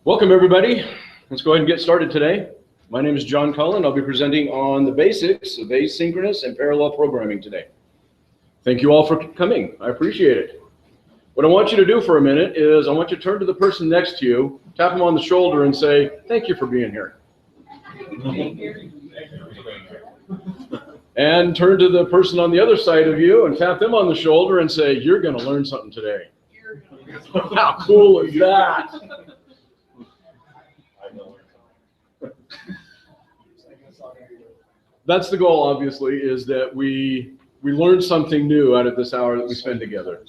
Welcome everybody. Let's go ahead and get started today. My name is John Cullen. I'll be presenting on the basics of asynchronous and parallel programming today. Thank you all for coming. I appreciate it. What I want you to do for a minute is I want you to turn to the person next to you, tap them on the shoulder and say, thank you for being here. And turn to the person on the other side of you and tap them on the shoulder and say, you're going to learn something today. How cool is that? That's the goal, obviously, is that we learn something new out of this hour that we spend together.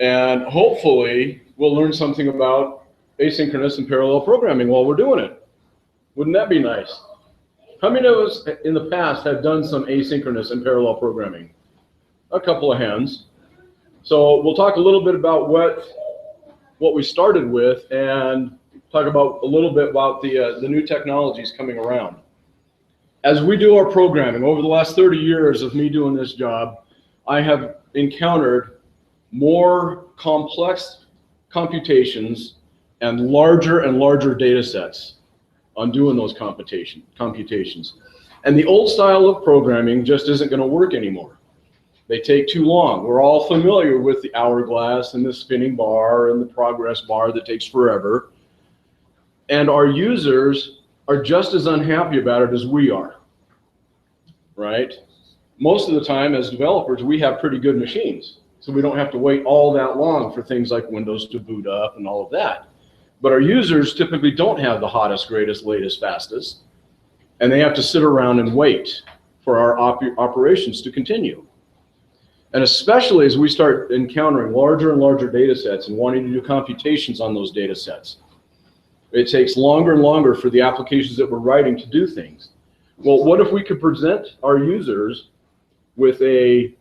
And hopefully, we'll learn something about asynchronous and parallel programming while we're doing it. Wouldn't that be nice? How many of us in the past have done some asynchronous and parallel programming? A couple of hands. So we'll talk a little bit about what we started with and talk about a little bit about the new technologies coming around. As we do our programming, over the last 30 years of me doing this job, I have encountered more complex computations and larger data sets on doing those computations. And the old style of programming just isn't going to work anymore. They take too long. We're all familiar with the hourglass and the spinning bar and the progress bar that takes forever. And our users are just as unhappy about it as we are, right? Most of the time as developers, we have pretty good machines, so we don't have to wait all that long for things like Windows to boot up and all of that. But our users typically don't have the hottest, greatest, latest, fastest, and they have to sit around and wait for our operations to continue. And especially as we start encountering larger and larger data sets and wanting to do computations on those data sets, it takes longer and longer for the applications that we're writing to do things. Well, what if we could present our users with a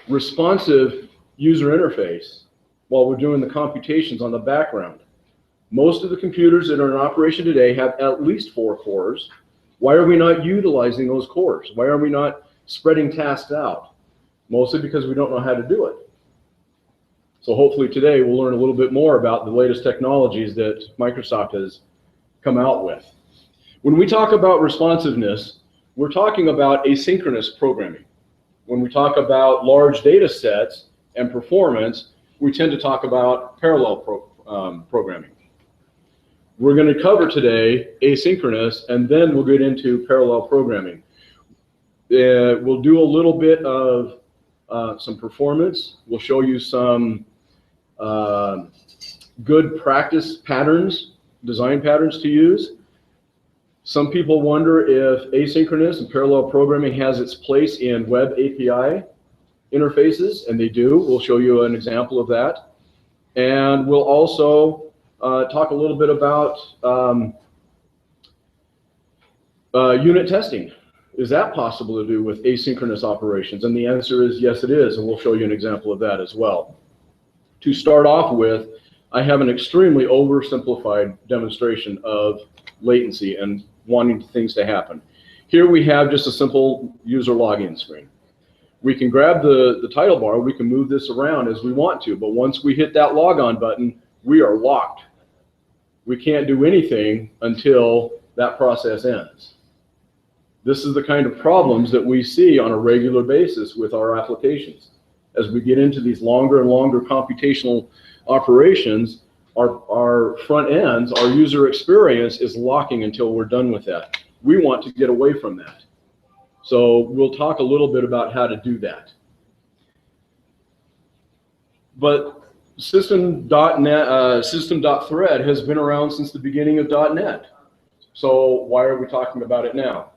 responsive user interface while we're doing the computations on the background? Most of the computers that are in operation today have at least 4 cores. Why are we not utilizing those cores? Why are we not spreading tasks out? Mostly because we don't know how to do it. So hopefully today we'll learn a little bit more about the latest technologies that Microsoft has come out with. When we talk about responsiveness, we're talking about asynchronous programming. When we talk about large data sets and performance, we tend to talk about parallel programming. We're going to cover today asynchronous, and then we'll get into parallel programming. We'll do a little bit of some performance. We'll show you some good practice patterns, design patterns to use. Some people wonder if asynchronous and parallel programming has its place in web API interfaces, and they do. We'll show you an example of that. And we'll also talk a little bit about unit testing. Is that possible to do with asynchronous operations? And the answer is yes, it is, and we'll show you an example of that as well. To start off with, I have an extremely oversimplified demonstration of latency and wanting things to happen. Here we have just a simple user login screen. We can grab the title bar, we can move this around as we want to, but once we hit that logon button, we are locked. We can't do anything until that process ends. This is the kind of problems that we see on a regular basis with our applications. As we get into these longer and longer computational operations, our front ends, our user experience is locking until we're done with that. We want to get away from that. So we'll talk a little bit about how to do that. But system.thread has been around since the beginning of .NET. So why are we talking about it now?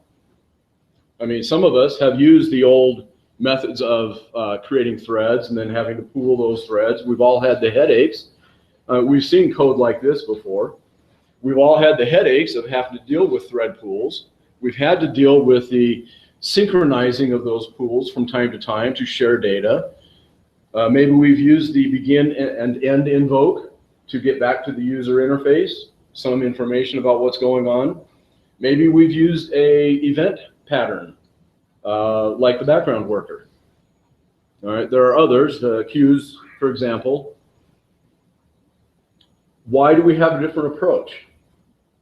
I mean, some of us have used the old methods of creating threads and then having to pool those threads. We've all had the headaches. We've seen code like this before. We've all had the headaches of having to deal with thread pools. We've had to deal with the synchronizing of those pools from time to time to share data. Maybe we've used the begin and end invoke to get back to the user interface, some information about what's going on. Maybe we've used a event pattern, like the background worker. All right, there are others, the queues, for example. Why do we have a different approach?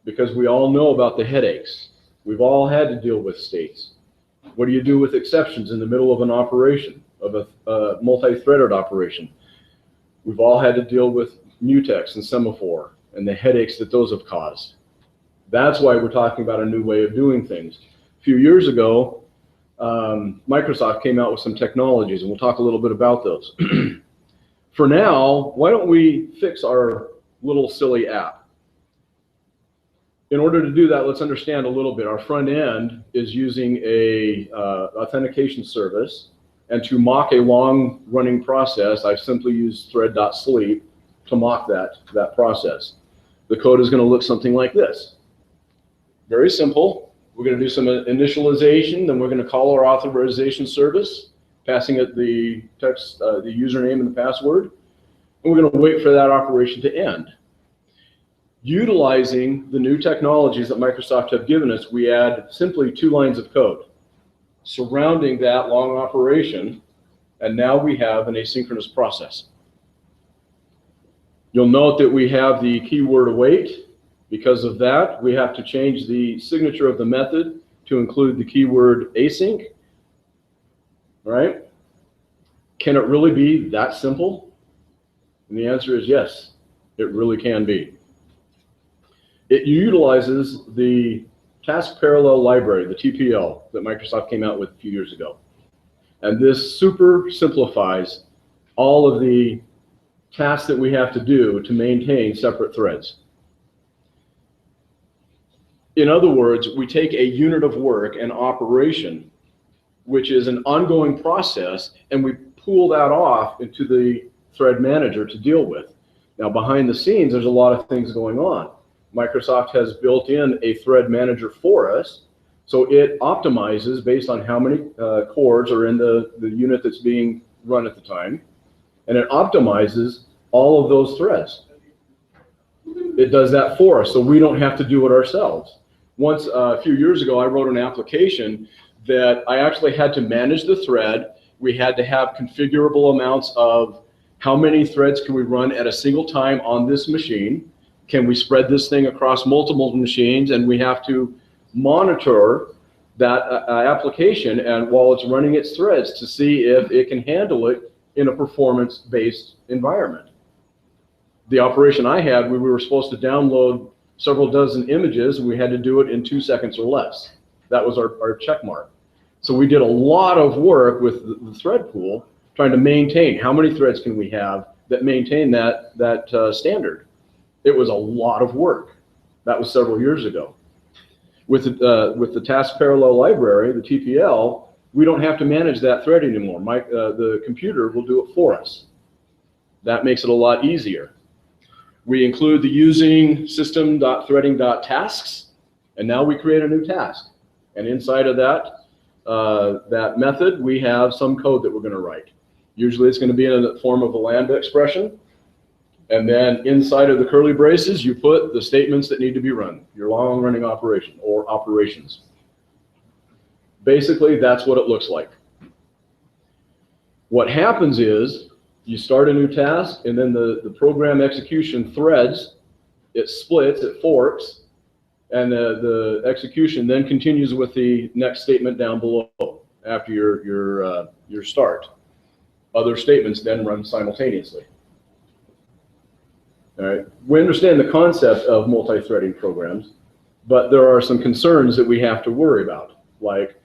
Because we all know about the headaches. We've all had to deal with states. What do you do with exceptions in the middle of an operation, of a multi-threaded operation? We've all had to deal with mutex and semaphore and the headaches that those have caused. That's why we're talking about a new way of doing things. A few years ago, Microsoft came out with some technologies, and we'll talk a little bit about those. For now, why don't we fix our little silly app? In order to do that, let's understand a little bit. Our front end is using a authentication service, and to mock a long-running process, I've simply used thread.sleep to mock that process. The code is going to look something like this. Very simple. We're going to do some initialization, then we're going to call our authorization service, passing it the text, the username and the password, and we're going to wait for that operation to end. Utilizing the new technologies that Microsoft have given us, we add simply 2 lines of code surrounding that long operation, and now we have an asynchronous process. You'll note that we have the keyword await. Because of that, we have to change the signature of the method to include the keyword async, right? Can it really be that simple? And the answer is yes, it really can be. It utilizes the task parallel library, the TPL, that Microsoft came out with a few years ago. And this super simplifies all of the tasks that we have to do to maintain separate threads. In other words, we take a unit of work, an operation, which is an ongoing process, and we pull that off into the thread manager to deal with. Now, behind the scenes, there's a lot of things going on. Microsoft has built in a thread manager for us, so it optimizes based on how many cores are in the unit that's being run at the time, and it optimizes all of those threads. It does that for us, so we don't have to do it ourselves. Once, a few years ago, I wrote an application that I actually had to manage the thread. We had to have configurable amounts of how many threads can we run at a single time on this machine. Can we spread this thing across multiple machines? And we have to monitor that application and while it's running its threads to see if it can handle it in a performance-based environment. The operation I had, we were supposed to download several dozen images, and we had to do it in 2 seconds or less. That was our check mark. So we did a lot of work with the thread pool, trying to maintain how many threads can we have that maintain that standard. It was a lot of work. That was several years ago. With the task parallel library, the TPL, we don't have to manage that thread anymore. The computer will do it for us. That makes it a lot easier. We include the using system.threading.tasks, and now we create a new task. And inside of that method, we have some code that we're going to write. Usually it's going to be in the form of a lambda expression. And then inside of the curly braces, you put the statements that need to be run, your long-running operation or operations. Basically, that's what it looks like. What happens is you start a new task, and then the program execution threads, it splits, it forks, and the execution then continues with the next statement down below after your start. Other statements then run simultaneously. All right. We understand the concept of multi-threading programs, but there are some concerns that we have to worry about, like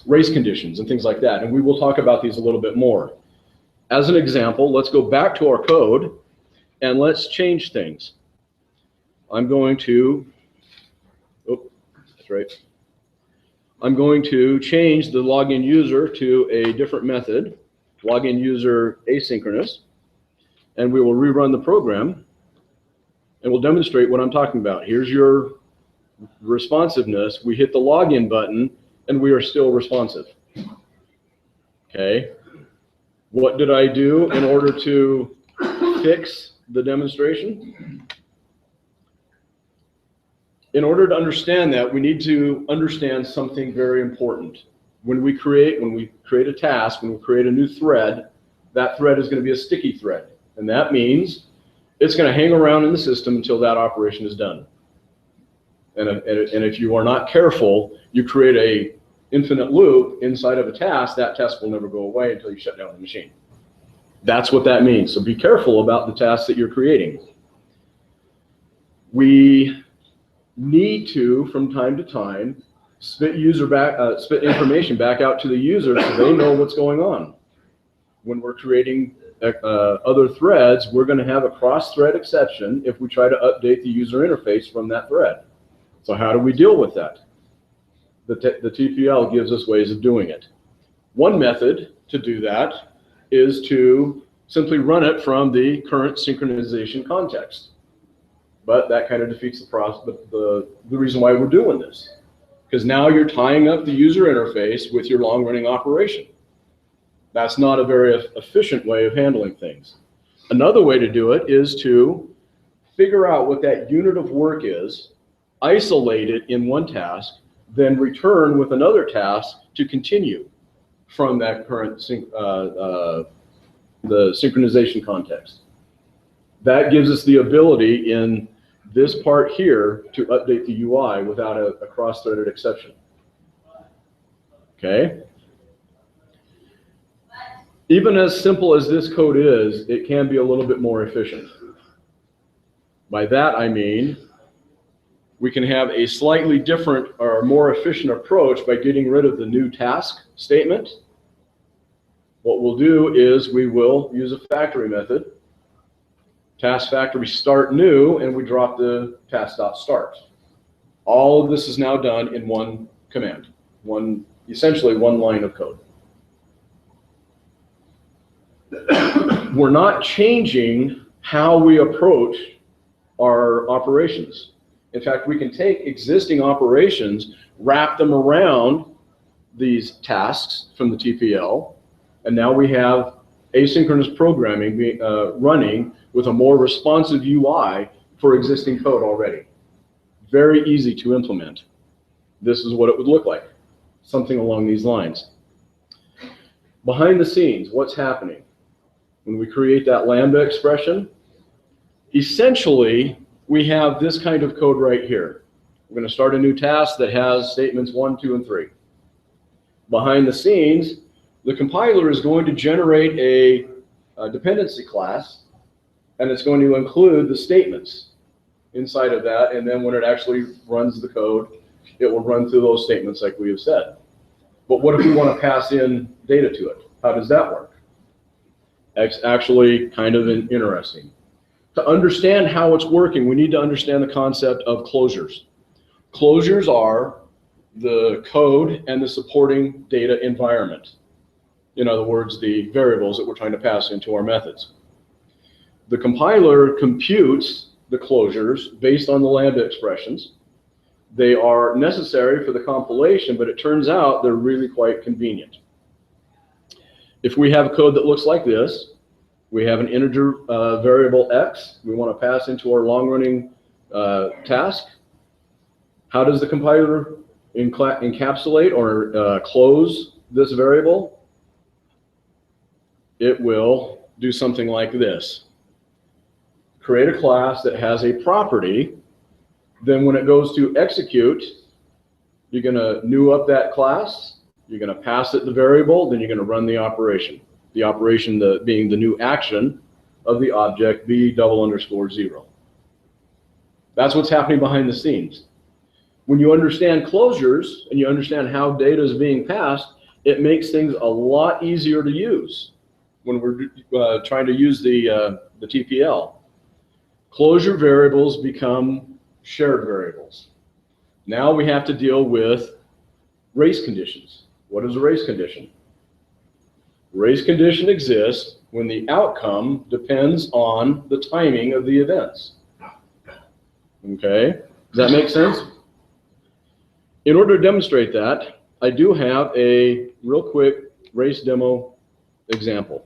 race conditions and things like that, and we will talk about these a little bit more. As an example, let's go back to our code and let's change things. I'm going to, that's right. I'm going to change the login user to a different method, login user asynchronous, and we will rerun the program and we'll demonstrate what I'm talking about. Here's your responsiveness. We hit the login button and we are still responsive. Okay. What did I do in order to fix the demonstration? In order to understand that, we need to understand something very important. When we create a task, when we create a new thread, that thread is going to be a sticky thread. And that means It's going to hang around in the system until that operation is done. And if you are not careful, you create a infinite loop inside of a task. That task will never go away until you shut down the machine. That's what that means. So be careful about the tasks that you're creating. We need to, from time to time, spit information back out to the user so they know what's going on. When we're creating other threads, we're going to have a cross-thread exception if we try to update the user interface from that thread. So how do we deal with that? The TPL gives us ways of doing it. One method to do that is to simply run it from the current synchronization context. But that kind of defeats the reason why we're doing this. Because now you're tying up the user interface with your long-running operation. That's not a very efficient way of handling things. Another way to do it is to figure out what that unit of work is, isolate it in one task, then return with another task to continue from that current the synchronization context. That gives us the ability in this part here to update the UI without a cross-threaded exception. Okay? Even as simple as this code is, it can be a little bit more efficient. By that I mean, we can have a slightly different or more efficient approach by getting rid of the new task statement. What we'll do is we will use a factory method. Task factory start new, and we drop the task.start. All of this is now done in one command, essentially one line of code. We're not changing how we approach our operations. In fact, we can take existing operations, wrap them around these tasks from the TPL, and now we have asynchronous programming running with a more responsive UI for existing code already. Very easy to implement. This is what it would look like, something along these lines. Behind the scenes, what's happening? When we create that Lambda expression, essentially, we have this kind of code right here. We're going to start a new task that has statements 1, 2, and 3. Behind the scenes, the compiler is going to generate a dependency class, and it's going to include the statements inside of that, and then when it actually runs the code, it will run through those statements like we have said. But what if we want to pass in data to it? How does that work? It's actually kind of interesting. To understand how it's working, we need to understand the concept of closures. Closures are the code and the supporting data environment. In other words, the variables that we're trying to pass into our methods. The compiler computes the closures based on the Lambda expressions. They are necessary for the compilation, but it turns out they're really quite convenient. If we have a code that looks like this, we have an integer variable x we want to pass into our long-running task. How does the compiler encapsulate or close this variable? It will do something like this. Create a class that has a property. Then when it goes to execute, you're going to new up that class. You're going to pass it the variable, then you're going to run the operation. The operation being the new action of the object b_0. That's what's happening behind the scenes. When you understand closures and you understand how data is being passed, it makes things a lot easier to use when we're trying to use the TPL. Closure variables become shared variables. Now we have to deal with race conditions. What is a race condition? Race condition exists when the outcome depends on the timing of the events. Okay, does that make sense? In order to demonstrate that, I do have a real quick race demo example.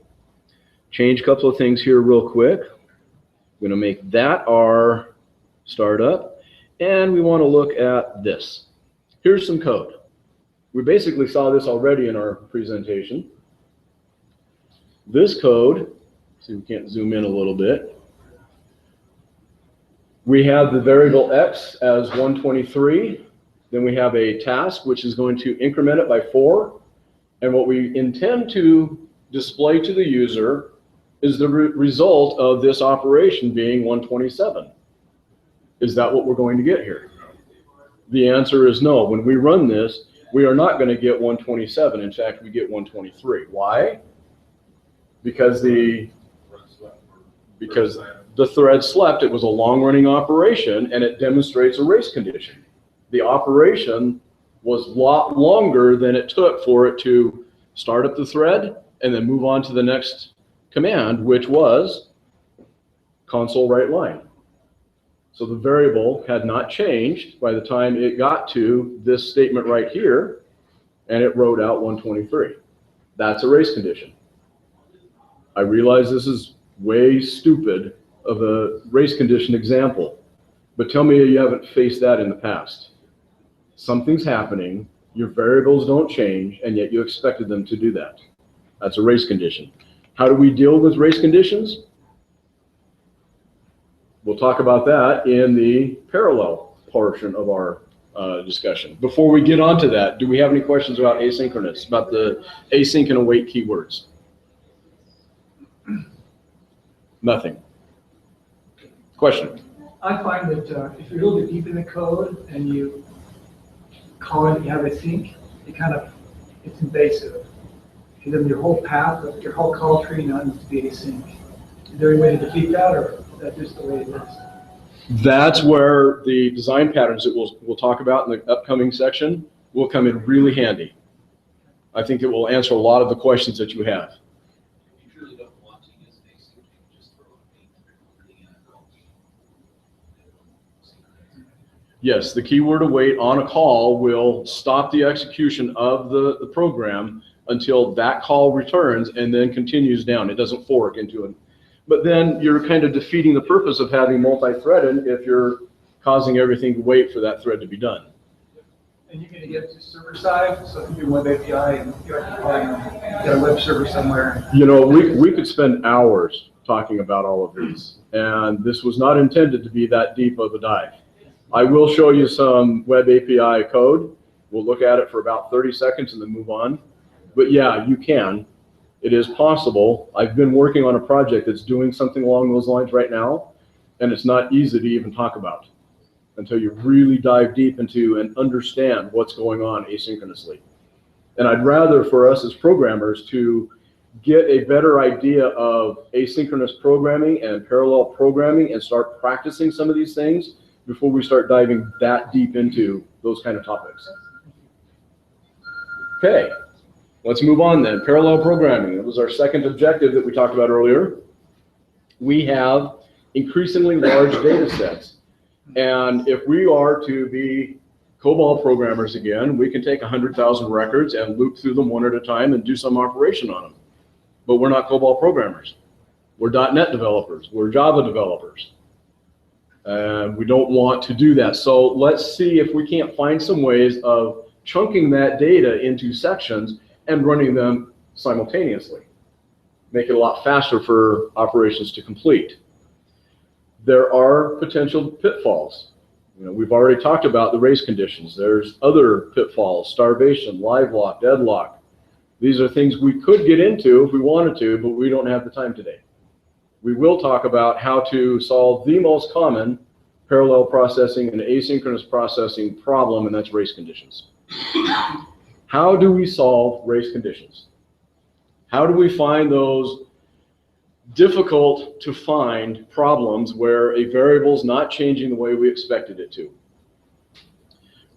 Change a couple of things here real quick. We're going to make that our startup, and we want to look at this. Here's some code. We basically saw this already in our presentation. This code, see if we can't zoom in a little bit. We have the variable x as 123. Then we have a task which is going to increment it by 4. And what we intend to display to the user is the result of this operation being 127. Is that what we're going to get here? The answer is no. When we run this, we are not going to get 127. In fact, we get 123. Why? Because the thread slept. It was a long-running operation, and it demonstrates a race condition. The operation was a lot longer than it took for it to start up the thread and then move on to the next command, which was console write line. So the variable had not changed by the time it got to this statement right here, and it wrote out 123. That's a race condition. I realize this is way stupid of a race condition example, but tell me you haven't faced that in the past. Something's happening, your variables don't change, and yet you expected them to do that. That's a race condition. How do we deal with race conditions? We'll talk about that in the parallel portion of our discussion. Before we get on to that, do we have any questions about asynchronous, about the async and await keywords? Nothing. Question? I find that if you're a little bit deep in the code and you call it, you have async, it's invasive. Because then your whole path, your whole call tree now needs to be async. Is there any way to defeat that, or is that just the way it is? That's where the design patterns that we'll talk about in the upcoming section will come in really handy. I think it will answer a lot of the questions that you have. If you really don't want to use async, you can just throw a call. Yes, the keyword await on a call will stop the execution of the program until that call returns and then continues down. It doesn't fork into it. But then you're kind of defeating the purpose of having multi-threaded if you're causing everything to wait for that thread to be done. And you're going to get to server side, so if you do web API and you're got a web server somewhere. You know, we could spend hours talking about all of these, and this was not intended to be that deep of a dive. I will show you some web API code. We'll look at it for about 30 seconds and then move on. But yeah, you can. It is possible. I've been working on a project that's doing something along those lines right now, and it's not easy to even talk about until you really dive deep into and understand what's going on asynchronously. And I'd rather for us as programmers to get a better idea of asynchronous programming and parallel programming and start practicing some of these things before we start diving that deep into those kind of topics. Okay. Let's move on then. Parallel programming. It was our second objective that we talked about earlier. We have increasingly large data sets. And if we are to be COBOL programmers again, we can take 100,000 records and loop through them one at a time and do some operation on them. But we're not COBOL programmers. We're .NET developers. We're Java developers. And we don't want to do that. So let's see if we can't find some ways of chunking that data into sections and running them simultaneously. Make it a lot faster for operations to complete. There are potential pitfalls. You know, we've already talked about the race conditions. There's other pitfalls: starvation, live lock, deadlock. These are things we could get into if we wanted to, but we don't have the time today. We will talk about how to solve the most common parallel processing and asynchronous processing problem, and that's race conditions. How do we solve race conditions? How do we find those difficult to find problems where a variable is not changing the way we expected it to?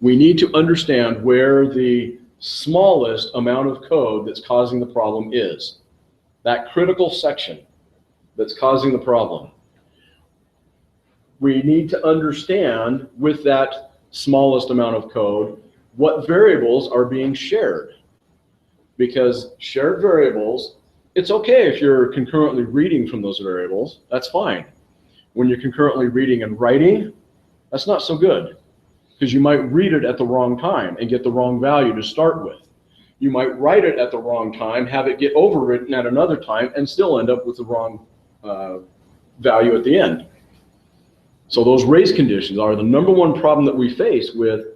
We need to understand where the smallest amount of code that's causing the problem is. That critical section that's causing the problem. We need to understand with that smallest amount of code what variables are being shared. Because shared variables, it's okay if you're concurrently reading from those variables, that's fine. When you're concurrently reading and writing, that's not so good, because you might read it at the wrong time and get the wrong value to start with. You might write it at the wrong time, have it get overwritten at another time, and still end up with the wrong value at the end. So those race conditions are the #1 problem that we face with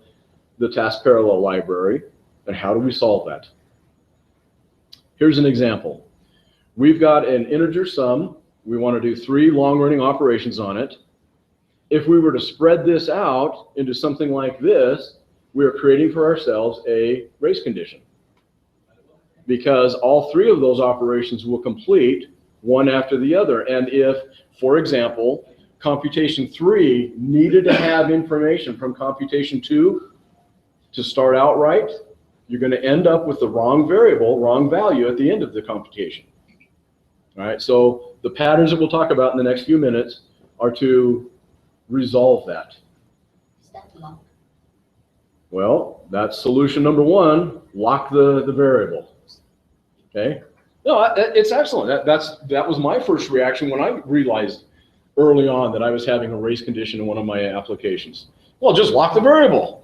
the task parallel library, and how do we solve that? Here's an example. We've got an integer sum. We want to do 3 long-running operations on it. If we were to spread this out into something like this, we are creating for ourselves a race condition, because all 3 of those operations will complete one after the other. And if, for example, computation 3 needed to have information from computation 2 to start out right, you're going to end up with the wrong variable, wrong value at the end of the computation. All right, so the patterns that we'll talk about in the next few minutes are to resolve that. Is that lock? Well, that's solution #1, lock the variable. Okay? No, it's excellent. That was my first reaction when I realized early on that I was having a race condition in one of my applications. Well, just lock the variable.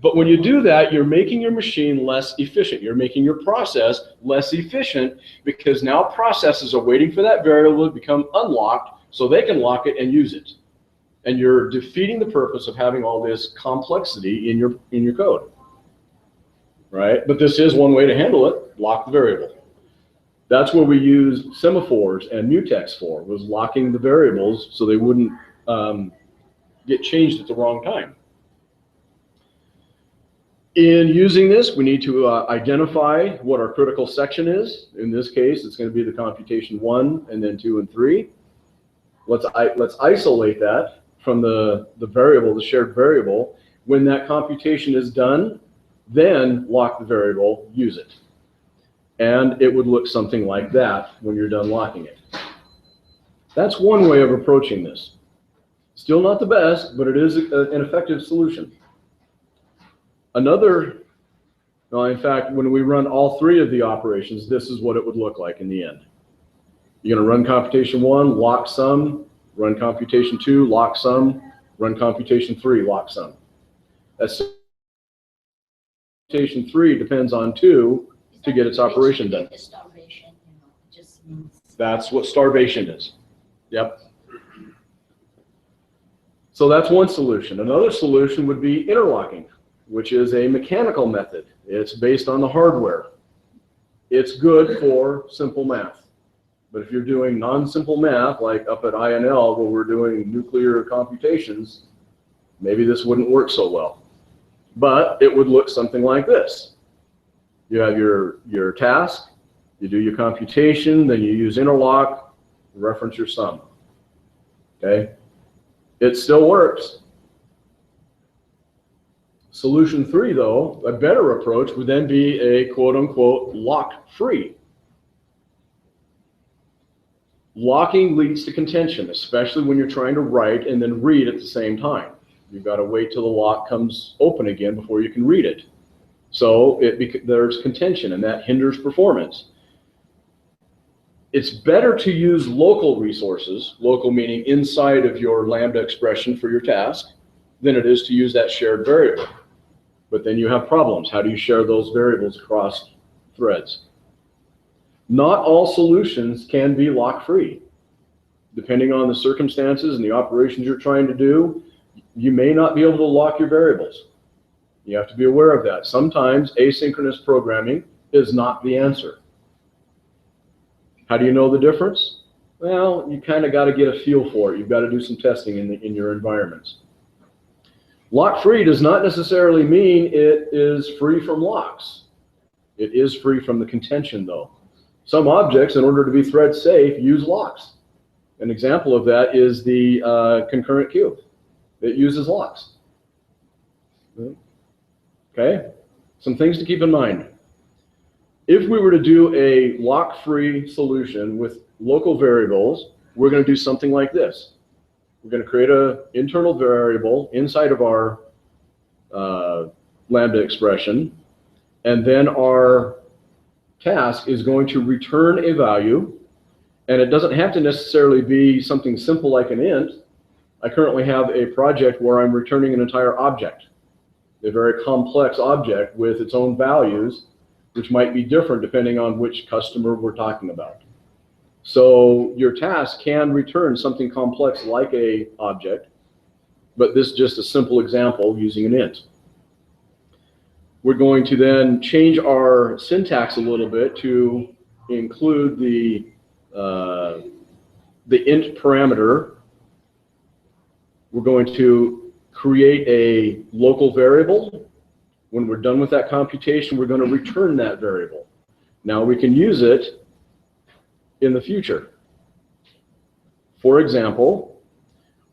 But when you do that, you're making your machine less efficient. You're making your process less efficient, because now processes are waiting for that variable to become unlocked so they can lock it and use it. And you're defeating the purpose of having all this complexity in your code, right? But this is one way to handle it: lock the variable. That's where we used semaphores and mutex for, was locking the variables so they wouldn't get changed at the wrong time. In using this, we need to identify what our critical section is. In this case, it's going to be the computation 1 and then 2 and 3. Let's isolate that from the variable, the shared variable. When that computation is done, then lock the variable, use it. And it would look something like that when you're done locking it. That's one way of approaching this. Still not the best, but it is an effective solution. In fact, when we run all 3 of the operations, this is what it would look like in the end. You're going to run computation 1, lock sum, run computation 2, lock sum, run computation 3, lock sum. That's computation 3 depends on 2 to get its operation done. Starvation, it just means. That's what starvation is. Yep. So that's one solution. Another solution would be interlocking, which is a mechanical method. It's based on the hardware. It's good for simple math. But if you're doing non-simple math, like up at INL where we're doing nuclear computations, maybe this wouldn't work so well. But it would look something like this. You have your task, you do your computation, then you use interlock, reference your sum. Okay? It still works. Solution 3, though, a better approach would then be a quote-unquote lock-free. Locking leads to contention, especially when you're trying to write and then read at the same time. You've got to wait till the lock comes open again before you can read it. So there's contention, and that hinders performance. It's better to use local resources, local meaning inside of your Lambda expression for your task, than it is to use that shared variable. But then you have problems. How do you share those variables across threads? Not all solutions can be lock-free. Depending on the circumstances and the operations you're trying to do, you may not be able to lock your variables. You have to be aware of that. Sometimes asynchronous programming is not the answer. How do you know the difference? Well, you kind of got to get a feel for it. You've got to do some testing in your environments. Lock-free does not necessarily mean it is free from locks. It is free from the contention, though. Some objects, in order to be thread safe, use locks. An example of that is the concurrent queue. It uses locks. Okay? Some things to keep in mind. If we were to do a lock-free solution with local variables, we're going to do something like this. We're going to create an internal variable inside of our Lambda expression, and then our task is going to return a value, and it doesn't have to necessarily be something simple like an int. I currently have a project where I'm returning an entire object, a very complex object with its own values, which might be different depending on which customer we're talking about. So your task can return something complex like a object, but this is just a simple example using an int. We're going to then change our syntax a little bit to include the int parameter. We're going to create a local variable. When we're done with that computation, we're going to return that variable. Now we can use it in the future. For example,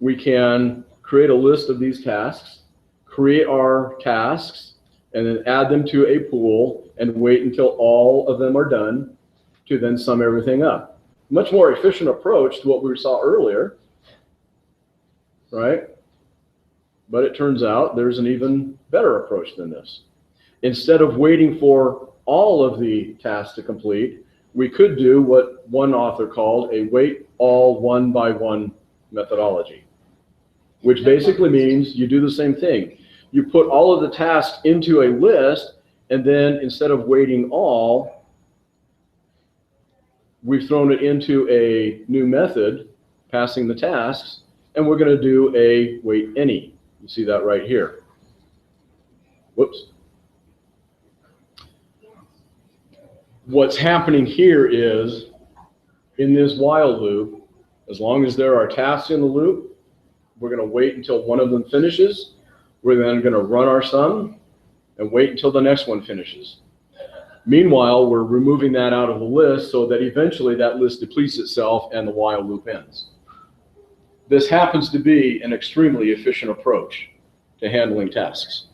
we can create a list of these tasks, create our tasks, and then add them to a pool and wait until all of them are done to then sum everything up. Much more efficient approach to what we saw earlier, right? But it turns out there's an even better approach than this. Instead of waiting for all of the tasks to complete, we could do what one author called a wait all one by one methodology, which basically means you do the same thing. You put all of the tasks into a list, and then instead of waiting all, we've thrown it into a new method, passing the tasks, and we're going to do a wait any. You see that right here. Whoops. What's happening here is, in this while loop, as long as there are tasks in the loop, we're going to wait until one of them finishes. We're then going to run our sum and wait until the next one finishes. Meanwhile, we're removing that out of the list so that eventually that list depletes itself and the while loop ends. This happens to be an extremely efficient approach to handling tasks.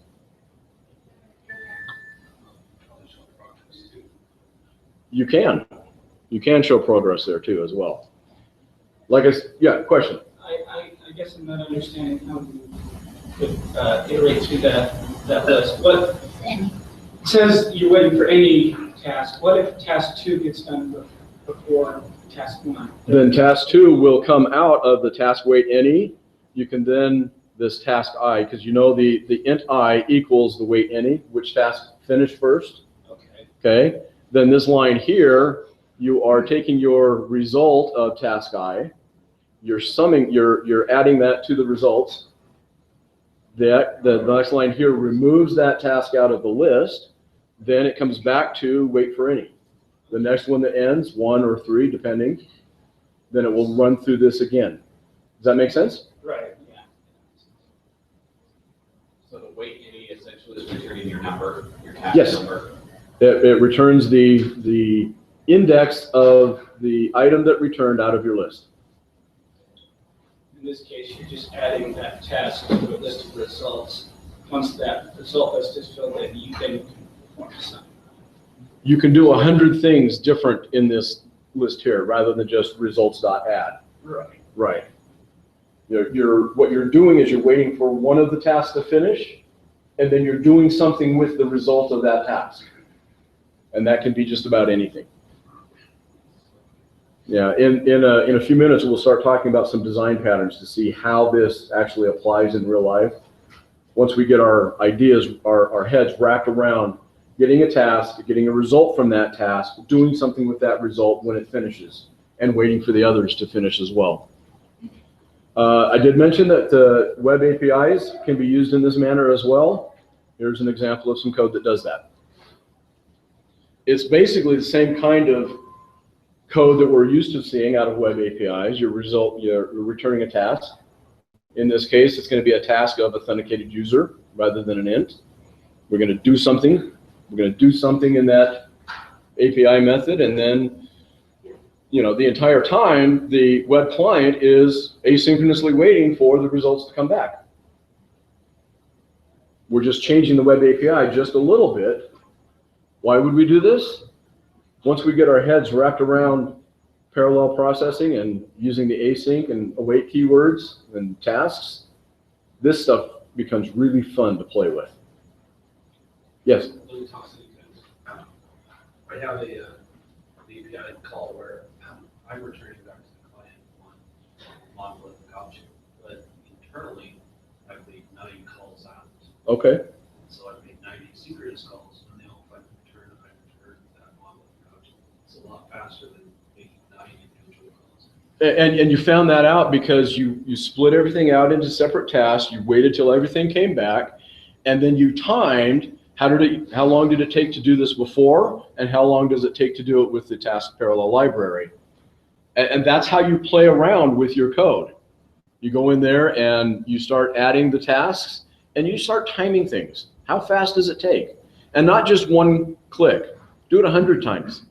You can show progress there too as well. Like yeah, question. I guess I'm not understanding how you could iterate through that list. What it says you're waiting for any task. What if task 2 gets done before task 1? Then task 2 will come out of the task wait any. You can then this task I, because you know the int I equals the wait any, which task finished first. Okay. Okay. Then this line here, you are taking your result of task I, you're summing, you're adding that to the results. The next line here removes that task out of the list. Then it comes back to wait for any. The next one that ends, 1 or 3, depending, then it will run through this again. Does that make sense? Right. Yeah. So the wait any essentially is returning your number, your task Yes. number. It returns the index of the item that returned out of your list. In this case, you're just adding that task to a list of results. Once that result list is filled in, you can perform the sum. You can do 100 things different in this list here rather than just results.add. Right. Right. What you're doing is you're waiting for one of the tasks to finish, and then you're doing something with the result of that task. And that can be just about anything. Yeah, in a few minutes, we'll start talking about some design patterns to see how this actually applies in real life. Once we get our ideas, our heads wrapped around getting a task, getting a result from that task, doing something with that result when it finishes, and waiting for the others to finish as well. I did mention that web APIs can be used in this manner as well. Here's an example of some code that does that. It's basically the same kind of code that we're used to seeing out of web APIs. You're returning a task. In this case, it's going to be a task of authenticated user rather than an int. We're going to do something. We're going to do something in that API method, and then, the entire time, the web client is asynchronously waiting for the results to come back. We're just changing the web API just a little bit. Why would we do this? Once we get our heads wrapped around parallel processing and using the async and await keywords and tasks, this stuff becomes really fun to play with. Yes? I have the API call where I'm returning back to the client one monolithic object, but internally I've made 9 calls out. Okay. So I've made 90 synchronous calls, and if I return that monolithic object. It's a lot faster than making 9 individual And you found that out because you split everything out into separate tasks. You waited till everything came back, and then you timed how long did it take to do this before, and how long does it take to do it with the task parallel library. And that's how you play around with your code. You go in there and you start adding the tasks, and you start timing things. How fast does it take? And not just one click. Do it 100 times.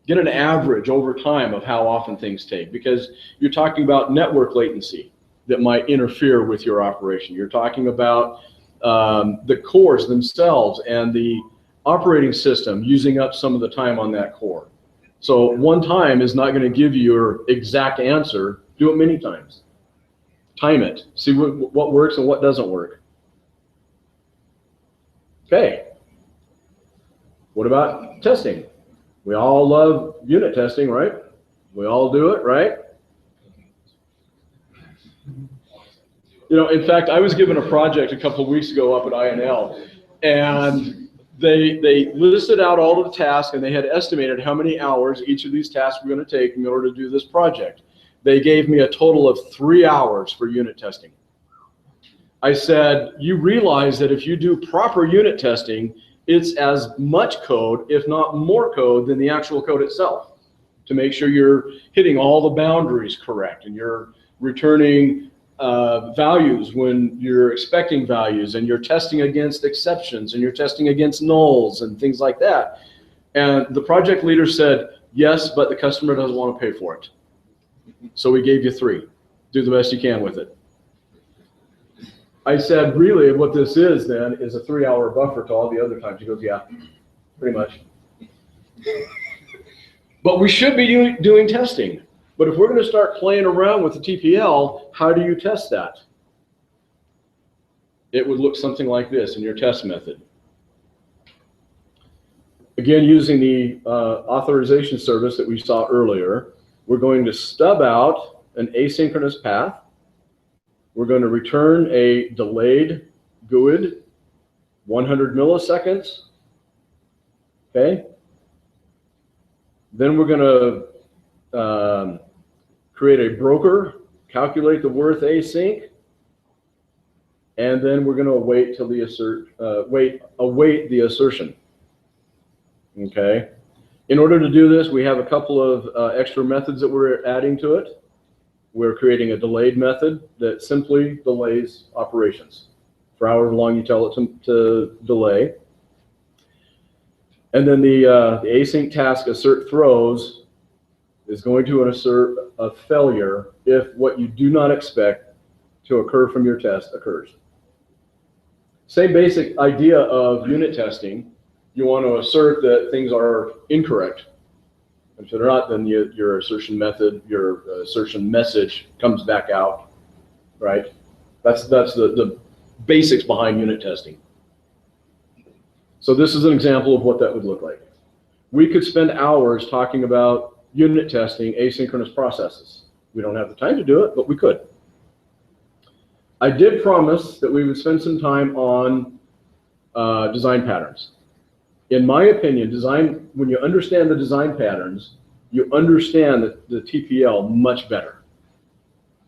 Get an average over time of how often things take, because you're talking about network latency that might interfere with your operation. You're talking about the cores themselves and the operating system using up some of the time on that core. So one time is not going to give you your exact answer. Do it many times. Time it. See what works and what doesn't work. Okay. What about testing? We all love unit testing, right? We all do it, right? You know, in fact, I was given a project a couple of weeks ago up at INL, and they listed out all of the tasks, and they had estimated how many hours each of these tasks were going to take in order to do this project. They gave me a total of 3 hours for unit testing. I said, you realize that if you do proper unit testing, it's as much code, if not more code, than the actual code itself, to make sure you're hitting all the boundaries correct and you're returning values when you're expecting values, and you're testing against exceptions, and you're testing against nulls and things like that. And the project leader said, yes, but the customer doesn't want to pay for it. So we gave you 3. Do the best you can with it. I said, really, what this is then is a 3-hour buffer to all the other times. He goes, yeah, pretty much. But we should be doing testing. But if we're going to start playing around with the TPL, how do you test that? It would look something like this in your test method. Again, using the authorization service that we saw earlier, we're going to stub out an asynchronous path. We're going to return a delayed GUID, 100 milliseconds. Okay. Then we're going to create a broker, calculate the worth async, and then we're going to await till the await the assertion. Okay. In order to do this, we have a couple of extra methods that we're adding to it. We're creating a delayed method that simply delays operations for however long you tell it to delay. And then the async task assert throws is going to assert a failure if what you do not expect to occur from your test occurs. Same basic idea of unit testing. You want to assert that things are incorrect. If they're not, then your assertion method, your assertion message comes back out, right? That's the basics behind unit testing. So this is an example of what that would look like. We could spend hours talking about unit testing asynchronous processes. We don't have the time to do it, but we could. I did promise that we would spend some time on design patterns. In my opinion, when you understand the design patterns, you understand the TPL much better.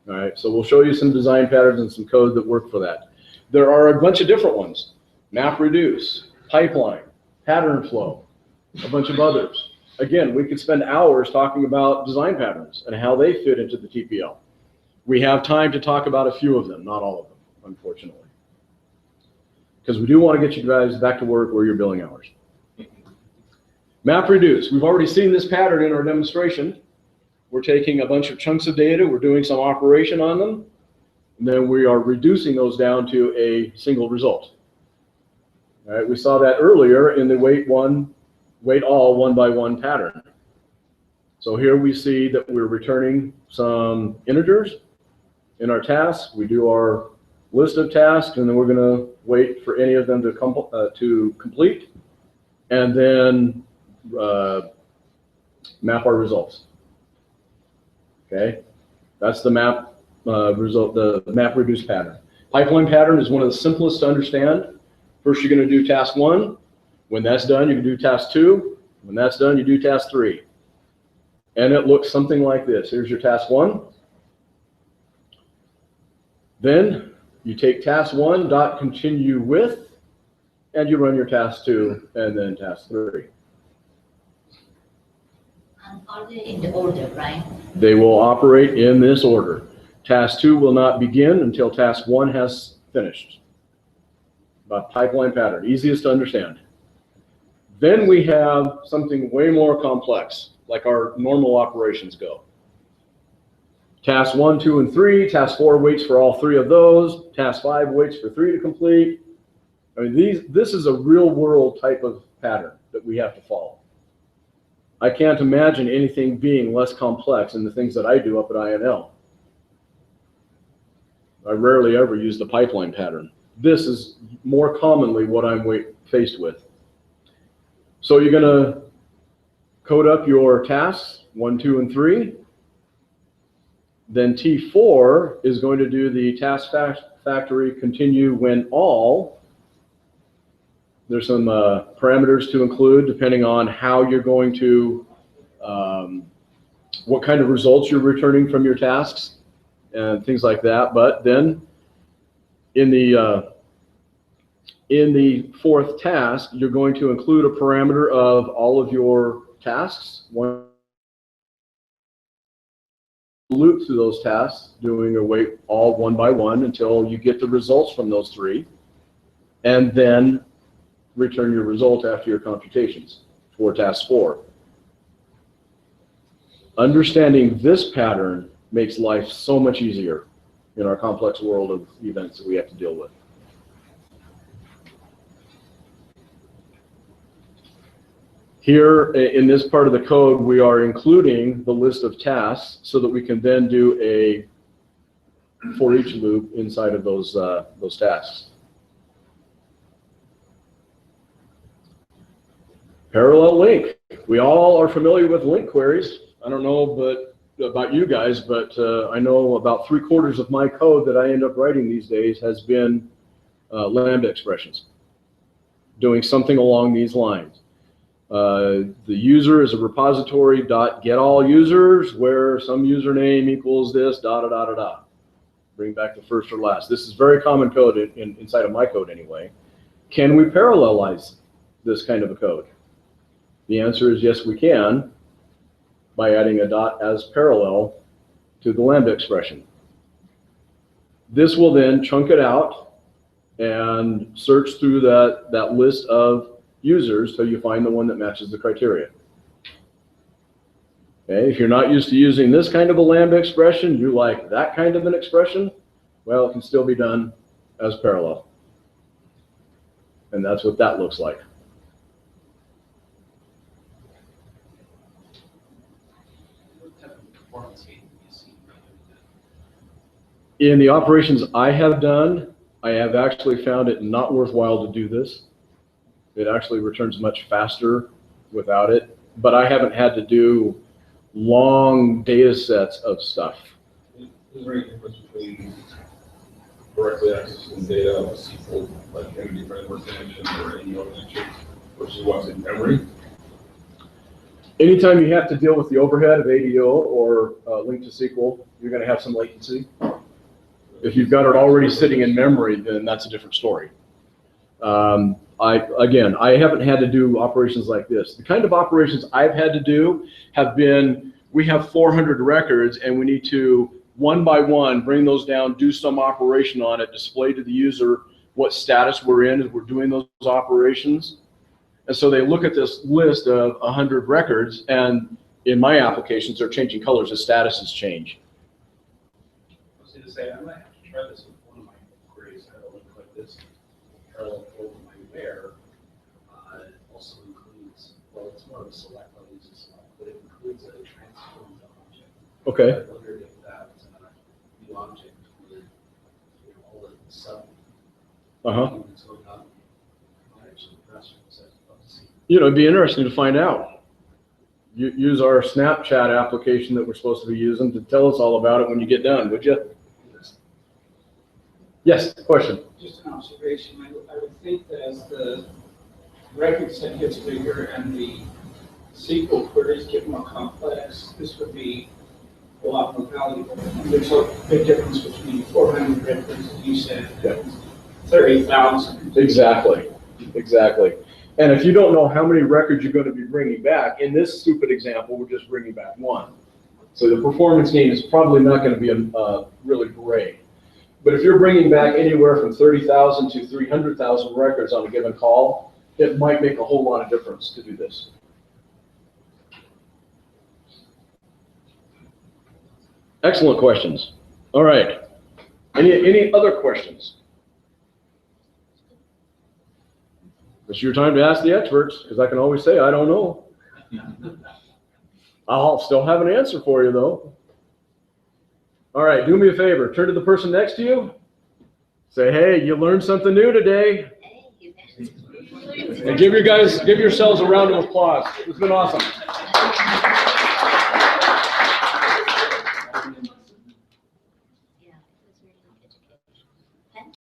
All right, so we'll show you some design patterns and some code that work for that. There are a bunch of different ones: map reduce, pipeline, pattern flow, a bunch of others. Again, we could spend hours talking about design patterns and how they fit into the TPL. We have time to talk about a few of them, not all of them, unfortunately, because we do want to get you guys back to work where you're billing hours. Map reduce. We've already seen this pattern in our demonstration. We're taking a bunch of chunks of data, we're doing some operation on them, and then we are reducing those down to a single result. All right, we saw that earlier in the wait all one by one pattern. So here we see that we're returning some integers in our tasks. We do our list of tasks, and then we're going to wait for any of them to complete, and then map our results. Okay, that's the map the map reduce pattern. Pipeline pattern is one of the simplest to understand. First, you're going to do task 1. When that's done, you can do task 2. When that's done, you do task 3. And it looks something like this. Here's your task 1. Then you take task 1, dot continue with, and you run your task 2, and then task 3. And are they in the order, right? They will operate in this order. Task 2 will not begin until task 1 has finished. About pipeline pattern, easiest to understand. Then we have something way more complex, like our normal operations go. Task 1, 2, and 3. Task 4 waits for all 3 of those. Task 5 waits for 3 to complete. I mean, this is a real world type of pattern that we have to follow. I can't imagine anything being less complex in the things that I do up at INL. I rarely ever use the pipeline pattern. This is more commonly what I'm faced with. So you're going to code up your tasks 1, 2, and 3. Then T4 is going to do the task factory continue when all. There's some parameters to include depending on how you're going to, what kind of results you're returning from your tasks and things like that. But then in the 4th task, you're going to include a parameter of all of your tasks. One loop through those tasks, doing a wait all one by one until you get the results from those 3, and then return your result after your computations for task 4. Understanding this pattern makes life so much easier in our complex world of events that we have to deal with. Here in this part of the code, we are including the list of tasks so that we can then do a for each loop inside of those tasks. Parallel LINQ. We all are familiar with LINQ queries. I don't know about you guys, but I know about 3/4 of my code that I end up writing these days has been Lambda expressions, doing something along these lines. The user is a repository dot get all users where some username equals this da da da da da. Bring back the first or last. This is very common code inside of my code anyway. Can we parallelize this kind of a code? The answer is yes, we can, by adding a dot as parallel to the Lambda expression. This will then chunk it out and search through that list of users till you find the one that matches the criteria. Okay, if you're not used to using this kind of a Lambda expression, you like that kind of an expression, well, it can still be done as parallel. And that's what that looks like. In the operations I have done, I have actually found it not worthwhile to do this. It actually returns much faster without it, but I haven't had to do long data sets of stuff. Is there any difference between directly accessing data of a SQL, like entity framework connection or any other connection, versus what's in memory? Anytime you have to deal with the overhead of ADO or LINQ to SQL, you're going to have some latency. If you've got it already sitting in memory, then that's a different story. I haven't had to do operations like this. The kind of operations I've had to do have been, we have 400 records and we need to, one by one, bring those down, do some operation on it, display to the user what status we're in as we're doing those operations. And so they look at this list of 100 records, and in my applications, they're changing colors as statuses change. I was going to say, I might have to try this with one of my queries. I have a link like this. Parallel code in my where also includes, well, it's more of a select, I'll use a select, but it includes a transformed object. Okay. I wondered if that new object would, all the sub. It'd be interesting to find out. Use our Snapchat application that we're supposed to be using to tell us all about it when you get done, would you? Yes, question. Just an observation. I would think that as the record set gets bigger and the SQL queries get more complex, this would be a lot more valuable. And there's a big difference between 400 records, as you said, and 30,000. Exactly, exactly. And if you don't know how many records you're going to be bringing back, in this stupid example, we're just bringing back one. So the performance gain is probably not going to be really great. But if you're bringing back anywhere from 30,000 to 300,000 records on a given call, it might make a whole lot of difference to do this. Excellent questions. All right. Any other questions? It's your time to ask the experts, because I can always say, I don't know. I'll still have an answer for you, though. All right, do me a favor. Turn to the person next to you. Say, hey, you learned something new today. And give yourselves a round of applause. It's been awesome.